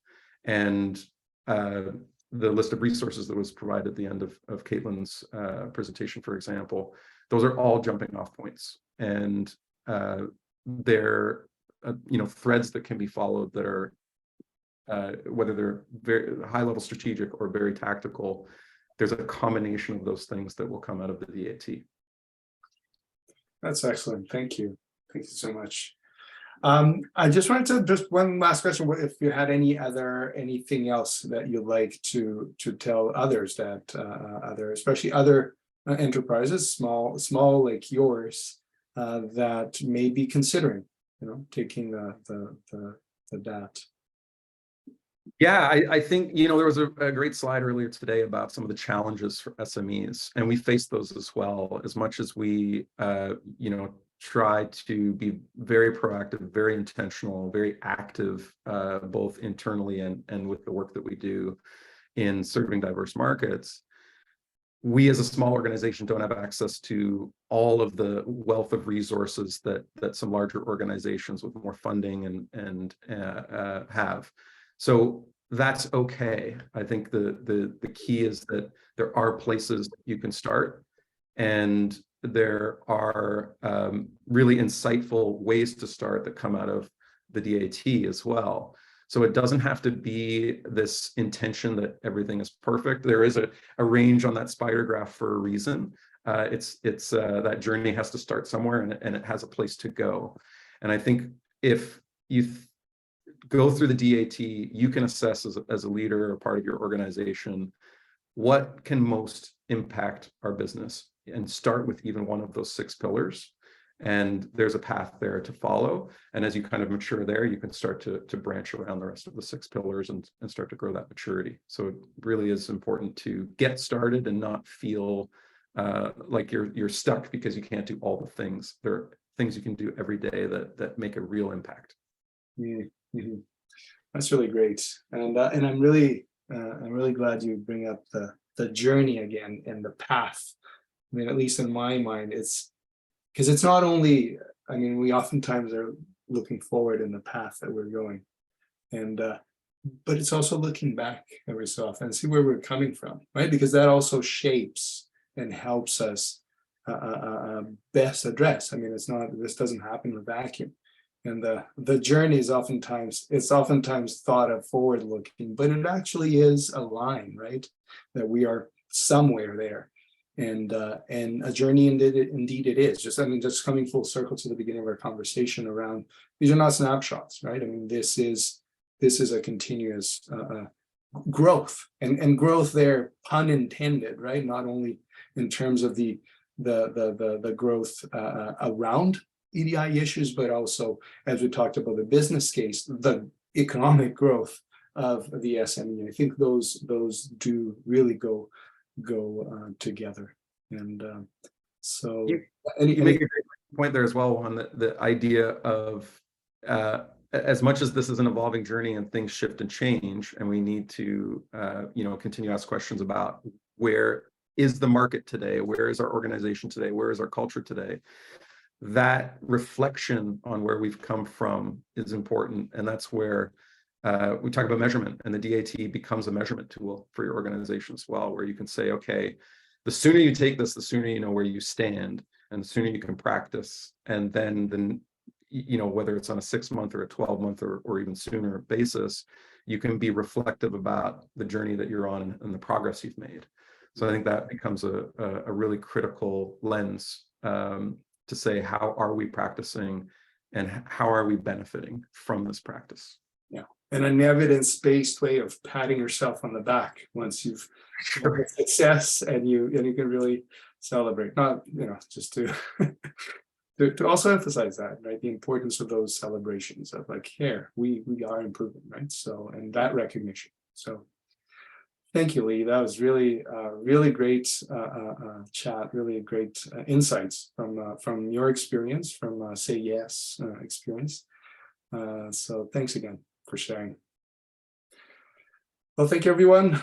And the list of resources that was provided at the end of Caitlin's presentation, for example, those are all jumping off points. And they're threads that can be followed that are whether they're very high level strategic or very tactical. There's a combination of those things that will come out of the DAT. That's excellent. Thank you. Thank you so much. I just wanted to, just one last question. If you had anything else that you'd like to tell others that especially other enterprises, small like yours, that may be considering, taking the DAT. Yeah, I think, there was a great slide earlier today about some of the challenges for SMEs, and we face those as well. As much as we, try to be very proactive, very intentional, very active, both internally and with the work that we do in serving diverse markets, we as a small organization don't have access to all of the wealth of resources that some larger organizations with more funding and have. So that's okay. I think the key is that there are places you can start, and there are really insightful ways to start that come out of the DAT as well. So it doesn't have to be this intention that everything is perfect. There is a range on that spider graph for a reason. It's that journey has to start somewhere, and it has a place to go. And I think if you go through the DAT, you can assess as a leader or part of your organization, what can most impact our business, and start with even one of those 6 pillars. And there's a path there to follow. And as you kind of mature there, you can start to branch around the rest of the 6 pillars and start to grow that maturity. So it really is important to get started and not feel like you're stuck because you can't do all the things. There are things you can do every day that make a real impact. Mm-hmm. That's really great. And I'm really glad you bring up the journey again and the path. I mean, at least in my mind, it's because it's not only, I mean, we oftentimes are looking forward in the path that we're going, and but it's also looking back every so often and see where we're coming from, right? Because that also shapes and helps us best address. I mean, this doesn't happen in a vacuum, and the journey is oftentimes thought of forward looking, but it actually is a line, right? That we are somewhere there. And a journey indeed it is. Just coming full circle to the beginning of our conversation around, these are not snapshots, right? I mean, this is a continuous growth, and growth there, pun intended, right? Not only in terms of the growth around EDI issues, but also, as we talked about the business case, the economic growth of the SME. I think those do really go together. And so you make a great point there as well, on the idea of as much as this is an evolving journey and things shift and change, and we need to continue to ask questions about where is the market today, where is our organization today, where is our culture today. That reflection on where we've come from is important, and that's where we talk about measurement, and the DAT becomes a measurement tool for your organization as well, where you can say, okay, the sooner you take this, the sooner you know where you stand, and the sooner you can practice. And then whether it's on a 6-month or a 12-month or even sooner basis, you can be reflective about the journey that you're on and the progress you've made. So I think that becomes a really critical lens to say, how are we practicing and how are we benefiting from this practice? Yeah, and an evidence-based way of patting yourself on the back once you've had success, and you can really celebrate. Not just to to also emphasize that, right? The importance of those celebrations of like, here we are improving, right? So, and that recognition. So thank you, Lee. That was really great chat, really great insights from your experience, from Say Yes experience. So thanks again for sharing. Well, thank you, everyone.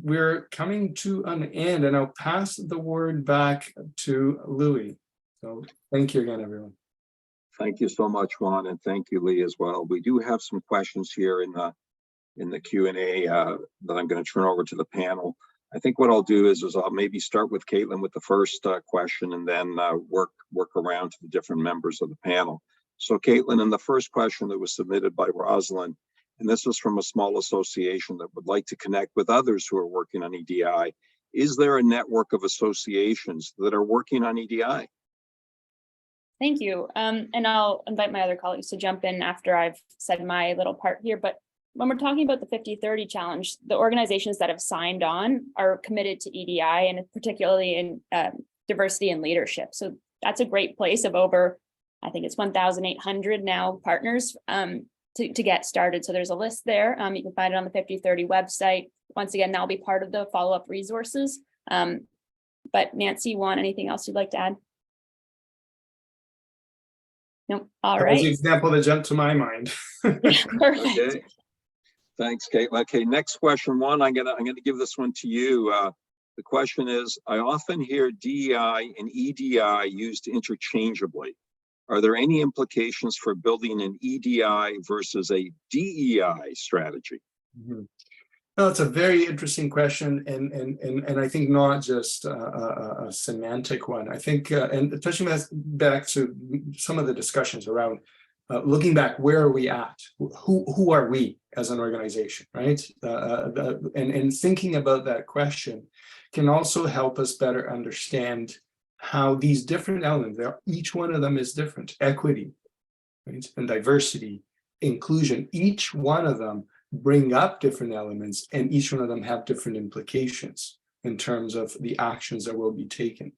We're coming to an end, and I'll pass the word back to Louis. So thank you again, everyone. Thank you so much, Juan, and thank you, Lee, as well. We do have some questions here in the Q&A that I'm going to turn over to the panel. I think what I'll do is I'll maybe start with Caitlin with the first question, and then work around to the different members of the panel. So Caitlin, in the first question that was submitted by Rosalind, and this was from a small association that would like to connect with others who are working on EDI. Is there a network of associations that are working on EDI? Thank you. And I'll invite my other colleagues to jump in after I've said my little part here. But when we're talking about the 50-30 challenge, the organizations that have signed on are committed to EDI, and particularly in diversity and leadership. So that's a great place of over, I think it's 1,800 now partners to get started. So there's a list there. You can find it on the 50-30 website. Once again, that'll be part of the follow-up resources. But Nancy, anything else you'd like to add? Nope. All right. That was the example that jumped to my mind. Perfect. Okay. Thanks, Kate. Okay, next question one. I'm gonna give this one to you. The question is, I often hear DEI and EDI used interchangeably. Are there any implications for building an EDI versus a DEI strategy? Mhm. No, it's a very interesting question, and I think not just a semantic one. I think, and touching back to some of the discussions around looking back, where are we at? Who are we as an organization, right? And thinking about that question can also help us better understand how these different elements, each one of them is different. Equity, right? And diversity, inclusion, each one of them bring up different elements, and each one of them have different implications in terms of the actions that will be taken.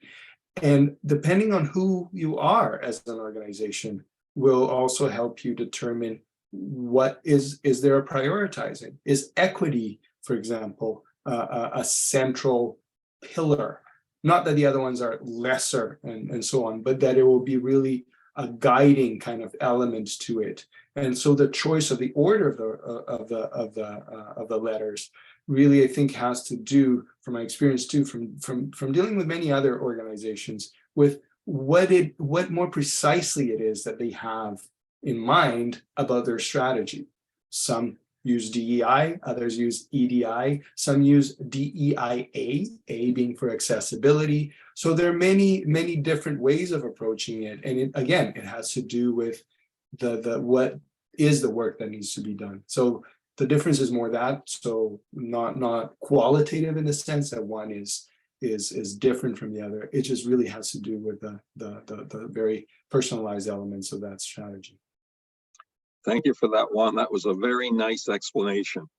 And depending on who you are as an organization will also help you determine what is there a prioritizing? Is equity, for example, a central pillar? Not that the other ones are lesser and so on, but that it will be really a guiding kind of element to it. And so the choice of the order of the letters really, I think, has to do, from my experience too, from dealing with many other organizations, with what more precisely it is that they have in mind about their strategy. Some use DEI, others use EDI, some use DEIA, A being for accessibility. So there are many different ways of approaching it. And again, it has to do with what is the work that needs to be done. So the difference is more that, so not qualitative in the sense that one is different from the other. It just really has to do with the very personalized elements of that strategy. Thank you for that one. That was a very nice explanation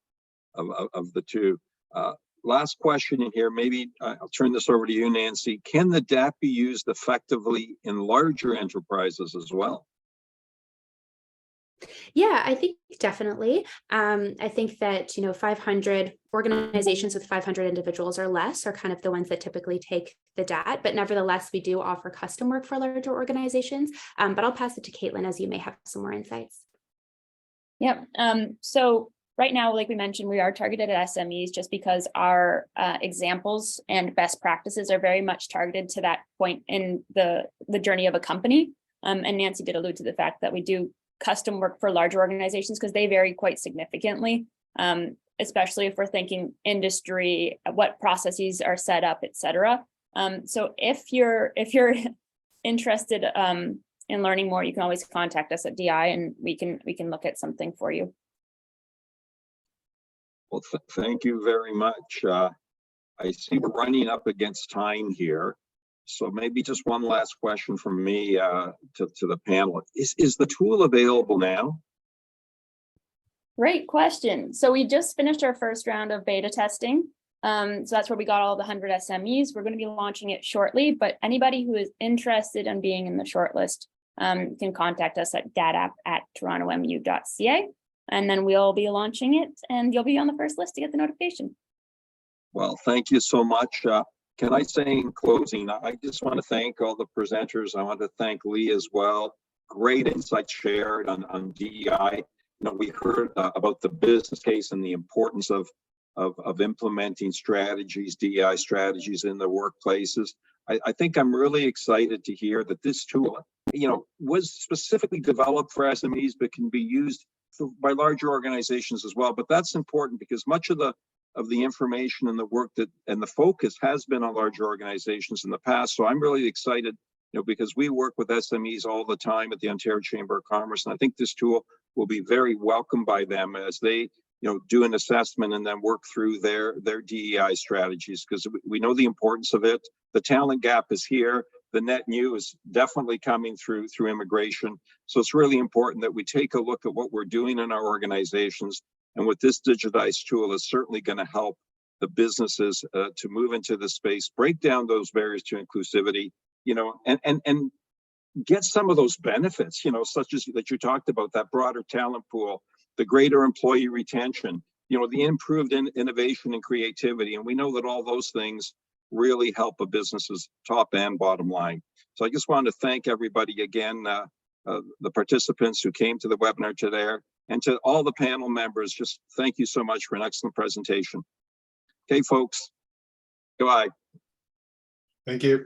of the two. Last question in here, maybe I'll turn this over to you, Nancy. Can the DAP be used effectively in larger enterprises as well? Yeah, I think definitely. I think that, 500 organizations with 500 individuals or less are kind of the ones that typically take the DAT, but nevertheless, we do offer custom work for larger organizations. But I'll pass it to Caitlin, as you may have some more insights. Yep. So right now, like we mentioned, we are targeted at SMEs just because our examples and best practices are very much targeted to that point in the journey of a company. And Nancy did allude to the fact that we do custom work for larger organizations because they vary quite significantly, especially if we're thinking industry, what processes are set up, et cetera. So if you're interested in learning more, you can always contact us at DI and we can look at something for you. Well, thank you very much. I see we're running up against time here. So maybe just one last question from me to the panel. Is the tool available now? Great question. So we just finished our first round of beta testing. So that's where we got all the 100 SMEs. We're going to be launching it shortly, but anybody who is interested in being in the shortlist can contact us at datapp@torontomu.ca, and then we'll be launching it and you'll be on the first list to get the notification. Well, thank you so much. Can I say in closing, I just want to thank all the presenters. I want to thank Lee as well. Great insights shared on DEI. We heard about the business case and the importance of implementing strategies, DEI strategies in the workplaces. I think I'm really excited to hear that this tool, was specifically developed for SMEs, but can be used by larger organizations as well. But that's important because much of the information and the work and the focus has been on larger organizations in the past. So I'm really excited, because we work with SMEs all the time at the Ontario Chamber of Commerce. And I think this tool will be very welcome by them as they, do an assessment and then work through their DEI strategies, because we know the importance of it. The talent gap is here. the net new is definitely coming through immigration. So it's really important that we take a look at what we're doing in our organizations. And with this digitized tool is certainly going to help the businesses to move into the space, break down those barriers to inclusivity, and get some of those benefits, such as that you talked about, that broader talent pool, the greater employee retention, the improved innovation and creativity. And we know that all those things really help a business's top and bottom line. So I just want to thank everybody again, the participants who came to the webinar today, and to all the panel members, just thank you so much for an excellent presentation. Okay, folks, goodbye. Thank you.